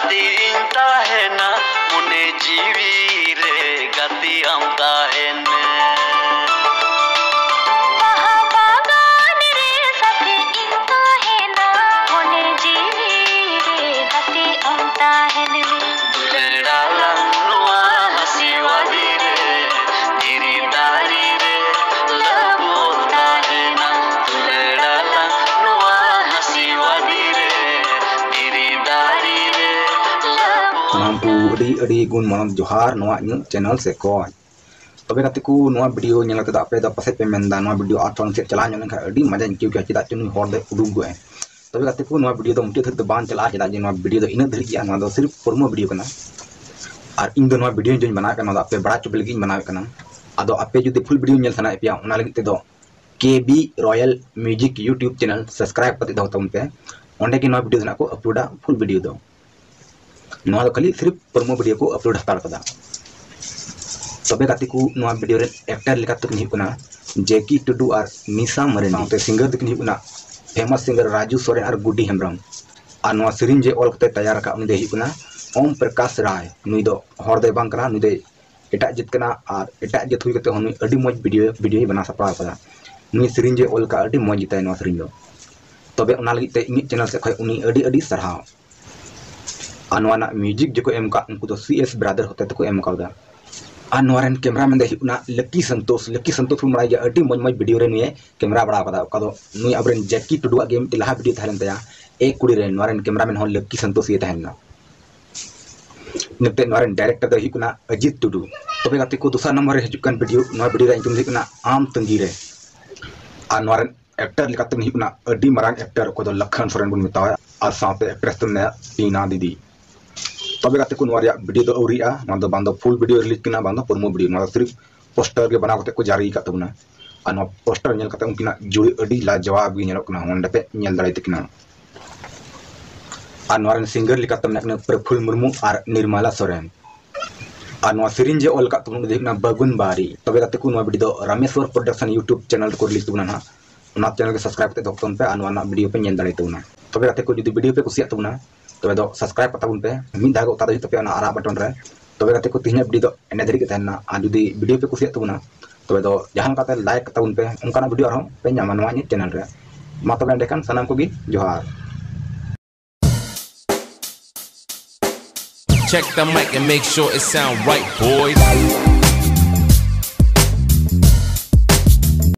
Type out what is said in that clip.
gati intahena mune jiwi re gati amtahene bahabagan re sathi intahena mune jiwi re gati amtahene ledalang nuwa hasiwadi re diri dari re labutahena ledalang nuwa hasiwadi re diri dari re Nampu adi gun manam johar noa nyu channel se ko tobe katiku noa video nyala ta ape da pase pemenda noa video atron se chala nyon kha adi maja kiu kya chida chunu hor de udung go tobe katiku noa video do mukti thak ban chala chida je noa video do ina dhari ya noa do sirf promo video kana ar ing do noa video join bana kana da ape bada chubel gi bana kana ado ape judi full video nyal sana epia ona lagi te do KB Royal Music YouTube channel subscribe kati do tam pe onde ki noa video na ko upload full video do noa do kali sirf promo video ko upload hatar kada tobe katiku noa video ren actor leka tuk ni kuna Jackie Tudu ar Nisa Mareni te singer tuk ni kuna famous singer Raju Soren ar Gudi Hembrong ar noa serin je ol kate tayar ka uni de kuna Om Prakash Rai nui do hor de bang kana nui de etak jit kana ar etak jit hui kate honi adi moj video bana sapra kada nui serin je ol ka adi moj jitai noa serin do tobe ona lagi te ingi channel se khoi uni adi sarhaw anwana music jeko emka unku to CS brother hote to ko em kauda anwaran cameraman de hipna Lucky Santosh pun maraja adi moj video re nuye camera bada pada kado nui abren Jackie Tudu game tilaha video thalen taya ek kudi re anwaran cameraman hon Lucky Santosh ye tahenna nete anwaran director de hipna Ajit Tudu tobe katiku dusar number re hajukan video noa video ra intum hipna am tangire anwaran actor likatung hipna adi marang actor ko do Lakhan Soren bun metawa ar saate actress tunne Tina Didi tobe katiku noa video do auria mando bando full video release kina bando promo video noa sirf poster ge bana kate ko jari ka tuna ano poster nyel kate unkina juri adi la jawab gi nyelok na onde pe nyel dalai tikna anwaran singer likatum nakna Praful Murmu ar Nirmala Soren anwa sirinje ol ka tunu dekna Bagun Bari tobe katiku noa video do Rameswar Production YouTube channel ko release tuna na ona channel ke subscribe te dokton pe anwa na video pe nyel dalai tuna tobe katiku judi video pe kusiak tuna tobe do subscribe patabun pe min dago tada tapi ana ara button re tobe katiku tihnya video do ene dari kita na judi video pe kusiak tuna tobe do jahan kata like patabun pe ungkana video arhom pe nyaman noa ni channel re ma tobe ndekan sanam ko gi johar. Check the mic and make sure it sound right, boys.